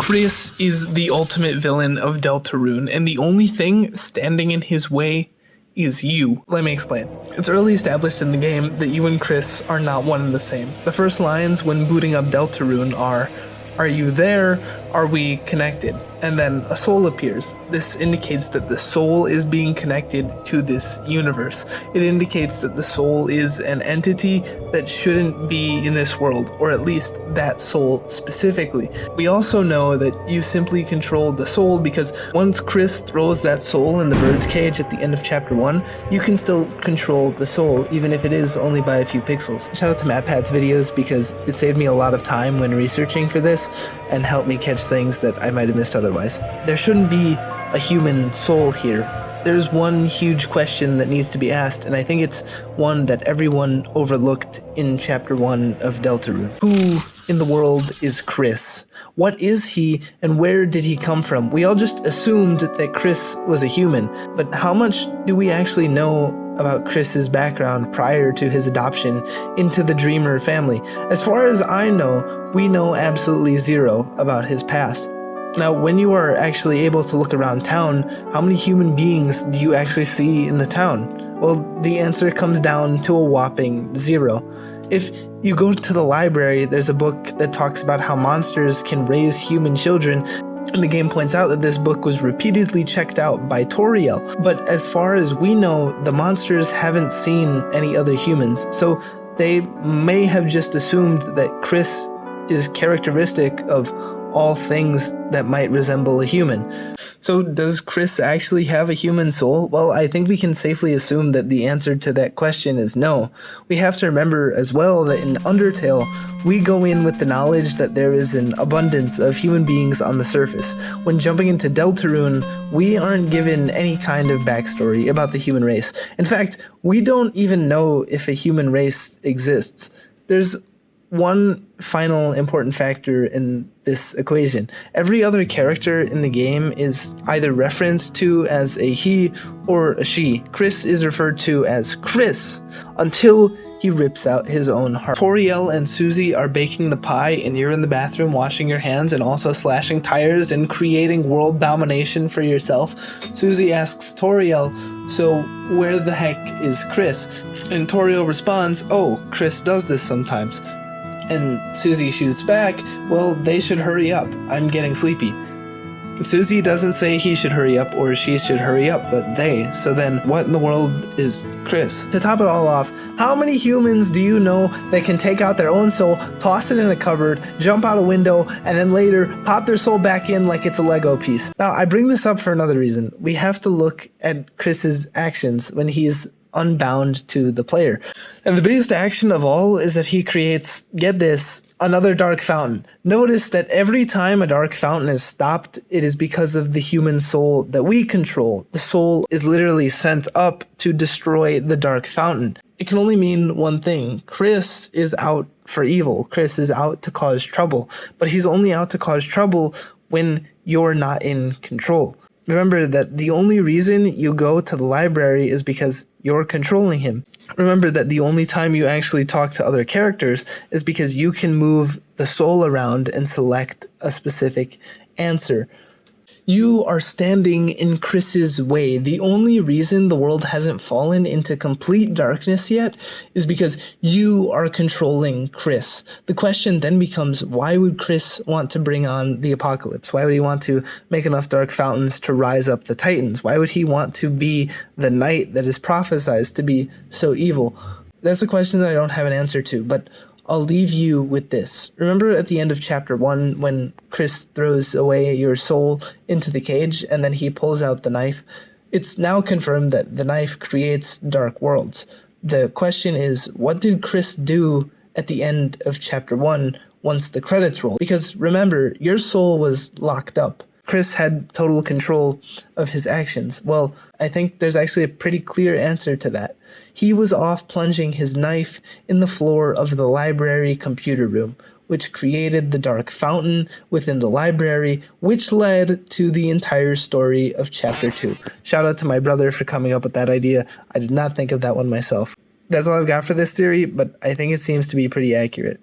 Kris is the ultimate villain of Deltarune, and the only thing standing in his way is you. Let me explain. It's early established in the game that you and Kris are not one and the same. The first lines when booting up Deltarune are you there? Are we connected? And then a soul appears. This indicates that the soul is being connected to this universe. It indicates that the soul is an entity that shouldn't be in this world, or at least that soul specifically. We also know that you simply control the soul because once Kris throws that soul in the birdcage at the end of chapter 1, you can still control the soul, even if it is only by a few pixels. Shout out to MatPat's videos because it saved me a lot of time when researching for this and helped me catch things that I might have missed otherwise. There shouldn't be a human soul here. There's one huge question that needs to be asked, and I think it's one that everyone overlooked in chapter 1 of Deltarune. Who in the world is Kris? What is he, and where did he come from? We all just assumed that Kris was a human, but how much do we actually know about Kris's background prior to his adoption into the Dreamer family? As far as I know, we know absolutely zero about his past. Now, when you are actually able to look around town, how many human beings do you actually see in the town? Well, the answer comes down to a whopping 0. If you go to the library, there's a book that talks about how monsters can raise human children, and the game points out that this book was repeatedly checked out by Toriel. But as far as we know, the monsters haven't seen any other humans, so they may have just assumed that Kris is characteristic of all things that might resemble a human. So does Kris actually have a human soul? Well, I think we can safely assume that the answer to that question is no. We have to remember as well that in Undertale, we go in with the knowledge that there is an abundance of human beings on the surface. When jumping into Deltarune, we aren't given any kind of backstory about the human race. In fact, we don't even know if a human race exists. There's one final important factor in this equation. Every other character in the game is either referenced to as a he or a she. Kris is referred to as Kris until he rips out his own heart. Toriel and Susie are baking the pie and you're in the bathroom washing your hands and also slashing tires and creating world domination for yourself. Susie asks Toriel, so where the heck is Kris? And Toriel responds, oh, Kris does this sometimes. And Susie shoots back, well, they should hurry up. I'm getting sleepy. Susie doesn't say he should hurry up or she should hurry up, but they. So then what in the world is Kris? To top it all off, how many humans do you know that can take out their own soul, toss it in a cupboard, jump out a window, and then later pop their soul back in like it's a Lego piece? Now, I bring this up for another reason. We have to look at Kris's actions when he's unbound to the player. And the biggest action of all is that he creates, get this, another dark fountain. Notice that every time a dark fountain is stopped, it is because of the human soul that we control. The soul is literally sent up to destroy the dark fountain. It can only mean one thing. Kris is out for evil. Kris is out to cause trouble. But he's only out to cause trouble when you're not in control. Remember that the only reason you go to the library is because you're controlling him. Remember that the only time you actually talk to other characters is because you can move the soul around and select a specific answer. You are standing in Kris's way. The only reason the world hasn't fallen into complete darkness yet is because you are controlling Kris. The question then becomes, why would Kris want to bring on the apocalypse? Why would he want to make enough dark fountains to rise up the Titans? Why would he want to be the knight that is prophesized to be so evil? That's a question that I don't have an answer to, but I'll leave you with this. Remember at the end of chapter 1 when Kris throws away your soul into the cage and then he pulls out the knife? It's now confirmed that the knife creates dark worlds. The question is, what did Kris do at the end of chapter 1 once the credits roll? Because remember, your soul was locked up. Kris had total control of his actions. Well, I think there's actually a pretty clear answer to that. He was off plunging his knife in the floor of the library computer room, which created the dark fountain within the library, which led to the entire story of chapter 2. Shout out to my brother for coming up with that idea. I did not think of that one myself. That's all I've got for this theory, but I think it seems to be pretty accurate.